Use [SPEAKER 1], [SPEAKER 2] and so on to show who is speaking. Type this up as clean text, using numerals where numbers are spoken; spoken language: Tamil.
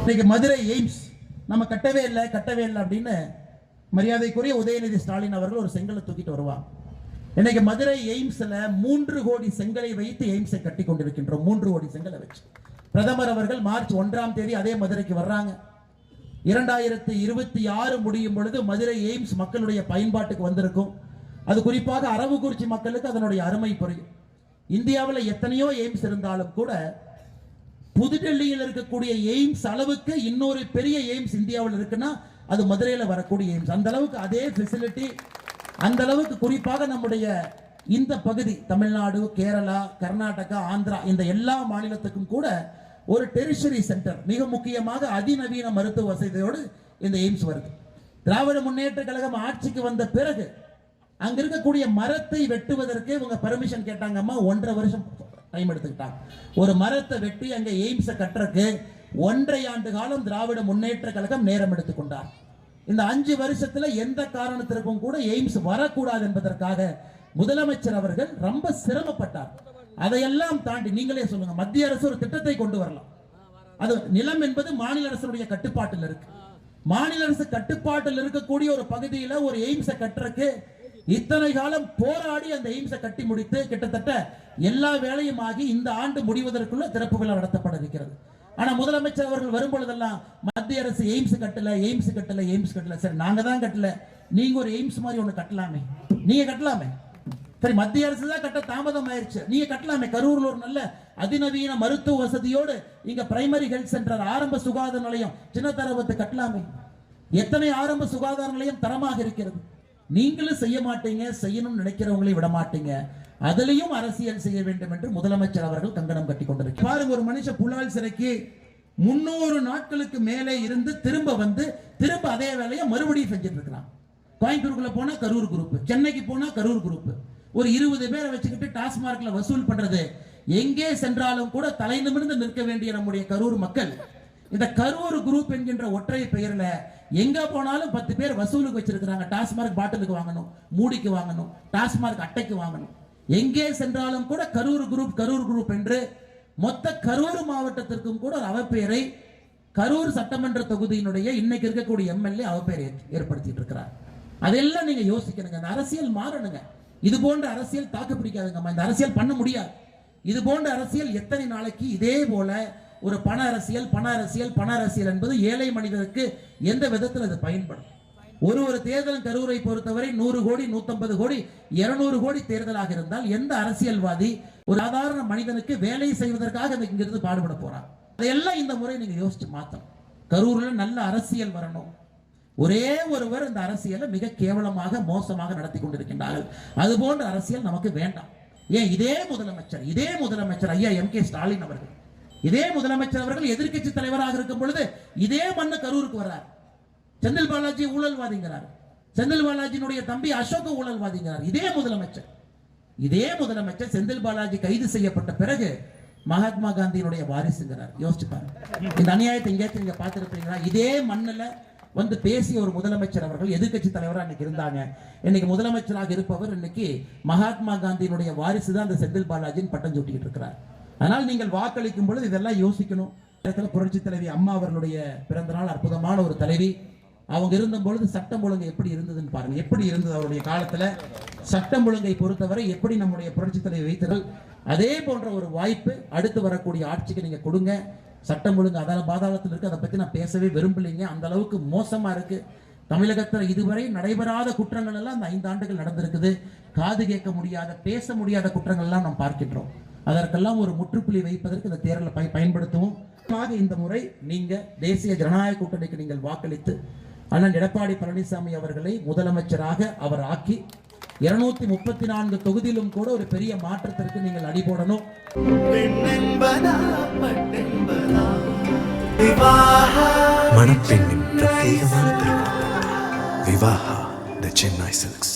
[SPEAKER 1] இன்னைக்கு மதுரை எய்ம்ஸ் நம்ம கட்டவே இல்லை அப்படின்னு மரியாதைக்குரிய உதயநிதி ஸ்டாலின் அவர்கள் ஒரு செங்கலை தூக்கிட்டு வருவாங்க. இன்னைக்கு மதுரை எய்ம்ஸ்ல 3 கோடி செங்கலை வைத்து எய்ம்ஸை கட்டி கொண்டிருக்கின்றோம். 3 கோடி செங்கலை வச்சு பிரதமர் அவர்கள் மார்ச் 1ஆம் தேதி அதே மதுரைக்கு வர்றாங்க. 2026 முடியும் பொழுது மதுரை எய்ம்ஸ் மக்களுடைய பயன்பாட்டுக்கு வந்திருக்கும். அது குறிப்பாக அரவக்குறிச்சி மக்களுக்கு அதனுடைய அருமை புரியும். இந்தியாவில் எத்தனையோ எய்ம்ஸ் இருந்தாலும் கூட புதுடெல்லியில் இருக்கக்கூடிய எய்ம்ஸ் அளவுக்கு இன்னொரு பெரிய எய்ம்ஸ் இந்தியாவில் இருக்குன்னா அது மதுரையில் வரக்கூடிய எய்ம்ஸ். அந்த அளவுக்கு அதே ஃபெசிலிட்டி, அந்த அளவுக்கு குறிப்பாக நம்முடைய இந்த பகுதி தமிழ்நாடு, கேரளா, கர்நாடகா, ஆந்திரா இந்த எல்லா மாநிலத்துக்கும் கூட ஒரு டெரிஷரி சென்டர், மிக முக்கியமாக அதிநவீன மருத்துவ வசதியோடு இந்த எய்ம்ஸ் வருது. திராவிட முன்னேற்ற கழகம் ஆட்சிக்கு வந்த பிறகு அங்க இருக்கக்கூடிய மரத்தை வெட்டுவதற்கு இவங்க பர்மிஷன் கேட்டாங்கம்மா. 1.5 வருஷம் டைம் எடுத்துக்கிட்டாங்க. ஒரு மரத்தை வெட்டி அங்க எய்ம்ஸை கட்டுறதுக்கு 1.5 ஆண்டு காலம் திராவிட முன்னேற்ற கழகம் நேரம் எடுத்துக்கொண்டார். இந்த 5 வருஷத்துல எந்த காரணத்திற்கும் கூட எய்ம்ஸ் வரக்கூடாது என்பதற்காக முதலமைச்சர் அவர்கள் ரொம்ப சிரமப்பட்டார். அதையெல்லாம் தாண்டி நீங்களே சொல்லுங்க, மத்திய அரசு ஒரு திட்டத்தை கொண்டு வரலாம். அது நிலம் என்பது மாநில அரசுடைய கட்டுப்பாட்டில் இருக்கு. மாநில அரசு கட்டுப்பாட்டில் இருக்கக்கூடிய ஒரு பகுதியில் ஒரு எய்ம்ஸை கட்டுறதுக்கு இத்தனை காலம் போராடி அந்த எய்ம்ஸை கட்டி முடித்து கிட்டத்தட்ட எல்லா வேலையும் ஆகி இந்த ஆண்டு முடிவதற்குள்ள திறப்பு விழா நடத்தப்பட இருக்கிறது. ஆனா முதலமைச்சர் அவர்கள் வரும்பொழுதெல்லாம் மத்திய அரசு எய்ம்ஸ் கட்டல. சரி, நாங்க தான் கட்டல, நீங்க ஒரு எய்ம்ஸ் மாதிரி ஒண்ணு கட்டலாமே, நீங்க கட்டலாமே. சரி, மத்திய அரசு தான் கட்ட தாமதம் ஆயிடுச்சு, நீங்க கட்டலாமே. கரூர்ல ஒரு நல்ல அதிநவீன மருத்துவ வசதியோடு இங்க பிரைமரி ஹெல்த் சென்டர், ஆரம்ப சுகாதார நிலையம் சின்னத்தரவத்தை கட்டலாமே. எத்தனை ஆரம்ப சுகாதார நிலையம் தரமாக இருக்கிறது. நீங்களும் செய்ய மாட்டீங்க, செய்யணும்னு நினைக்கிறவங்களை விட மாட்டீங்க. அதிலையும் அரசியல் செய்ய வேண்டும் என்று முதலமைச்சர் அவர்கள் கங்கணம் கட்டி கொண்டிருக்கிறார். பாருங்க, ஒரு மனுஷன் புலால் சிறைக்கு 300 நாட்களுக்கு மேலே இருந்து திரும்ப வந்து திரும்ப அதே வேலையை மறுபடியும் செஞ்சுட்டு இருக்கிறான். கோயம்புத்தூருக்குள்ள போனா கரூர் குரூப், சென்னைக்கு போனா கரூர் குரூப், ஒரு 20 பேரை வச்சுக்கிட்டு டாஸ்மார்க்ல வசூல் பண்றது. எங்கே சென்றாலும் கூட தலை நிமிர்ந்து நிற்க வேண்டிய நம்முடைய கரூர் மக்கள் இந்த கரூர் குரூப் என்கின்ற ஒற்றை பெயர்ல எங்க போனாலும் 10 பேர் வசூலுக்கு வச்சிருக்கிறாங்க. டாஸ்மார்க் பாட்டிலுக்கு வாங்கணும், மூடிக்கு வாங்கணும், டாஸ்மார்க் அட்டைக்கு வாங்கணும். எங்கே சென்றாலும் கூட கரூர் குரூப் என்று மொத்த கரூர் மாவட்டத்திற்கும் கூட ஒரு அவப்பெயரை கரூர் சட்டமன்ற தொகுதியினுடைய இன்னைக்கு இருக்கக்கூடிய எம்எல்ஏ அவப்பெயரை ஏற்படுத்திட்டு இருக்கிறார். அதெல்லாம் நீங்க யோசிக்கணுங்க. இந்த அரசியல் மாறணுங்க. இது போன்ற அரசியல் தாக்கு பிடிக்காதுங்கம்மா. இந்த அரசியல் பண்ண முடியாது. இது போன்ற அரசியல் எத்தனை நாளைக்கு இதே போல ஒரு பண அரசியல் என்பது ஏழை மனிதருக்கு எந்த விதத்தில் அது பயன்படும்? ஒரு தேர்தல் கரூரை பொறுத்தவரை 100 கோடி, 150 கோடி, 200 கோடி தேர்தலாக இருந்தால் எந்த அரசியல்வாதி ஒரு சாதாரண மனிதனுக்கு வேலை செய்வதற்காக இங்கிருந்து பாடுபட போறார்? அதையெல்லாம் இந்த முறை நீங்க யோசிச்சு மாத்தணும். கரூர்ல நல்ல அரசியல் வரணும். ஒரே ஒருவர் இந்த அரசியலை மிக கேவலமாக மோசமாக நடத்தி கொண்டிருக்கின்றார்கள். அது போன்ற அரசியல் நமக்கு வேண்டாம். ஏன் இதே முதலமைச்சர் ஐயா M.K. ஸ்டாலின் அவர்கள், இதே முதலமைச்சர் அவர்கள் எதிர்க்கட்சி தலைவராக இருக்கும் பொழுது இதே மண்ணு கரூருக்கு வர்றார். செந்தில் பாலாஜி ஊழல்வாதிங்கிறார், செந்தில் பாலாஜியினுடைய தம்பி அசோக் ஊழல்வாதிங்கிறார். இதே முதலமைச்சர் செந்தில் பாலாஜி கைது செய்யப்பட்ட பிறகு மகாத்மா காந்தியினுடைய வாரிசுங்கிறார். யோசிச்சு பாருங்க, இந்த அநியாயத்தை எங்கேயாச்சும் நீங்க பார்த்திருப்பீங்களா? இதே மண்ணுல வந்து பேசிய ஒரு முதலமைச்சர் அவர்கள் எதிர்க்கட்சி தலைவராக இன்னைக்கு இருந்தாங்க. இன்னைக்கு முதலமைச்சராக இருப்பவர் இன்னைக்கு மகாத்மா காந்தியினுடைய வாரிசு தான் அந்த செந்தில் பாலாஜின்னு பட்டம் சூட்டிக்கிட்டு இருக்கிறார். அதனால் நீங்கள் வாக்களிக்கும் பொழுது இதெல்லாம் யோசிக்கணும். புரட்சி தலைவி அம்மா அவர்களுடைய பிறந்த நாள், அற்புதமான ஒரு தலைவி. அவங்க இருந்த பொழுது சட்டம் ஒழுங்கு எப்படி இருந்ததுன்னு பாருங்க. எப்படி இருந்தது அவருடைய காலத்துல சட்டம் ஒழுங்கை பொறுத்தவரை எப்படி நம்முடைய புரட்சி தலைவி வைத்தது. அதே போன்ற ஒரு வாய்ப்பு அடுத்து வரக்கூடிய ஆட்சிக்கு நீங்க கொடுங்க. சட்டம் ஒழுங்கு பாதாளத்தில் இருக்கு, அதை பத்தி நான் பேசவே விரும்பலைங்க. அந்த அளவுக்கு மோசமா இருக்கு. தமிழகத்தில் இதுவரை நடைபெறாத குற்றங்கள் எல்லாம் அந்த 5 ஆண்டுகள் நடந்திருக்குது. காது கேட்க முடியாத, பேச முடியாத குற்றங்கள் எல்லாம் நாம் பார்க்கின்றோம். அதற்கெல்லாம் ஒரு முற்றுப்புள்ளி வைப்பதற்கு இந்த தேர்தலை பயன்படுத்துவோம். இந்த முறை நீங்க தேசிய ஜனநாயக கூட்டணிக்கு நீங்கள் வாக்களித்து அண்ணன் எடப்பாடி பழனிசாமி அவர்களை முதலமைச்சராக அவர் ஆக்கி 234 தொகுதியிலும் கூட ஒரு பெரிய மாற்றத்திற்கு நீங்கள் அடிபோடணும்.
[SPEAKER 2] மணப்பெண்ணின் பிரத்யேகமான திருமணம் விவாஹா தி சென்னை சில்க்ஸ்.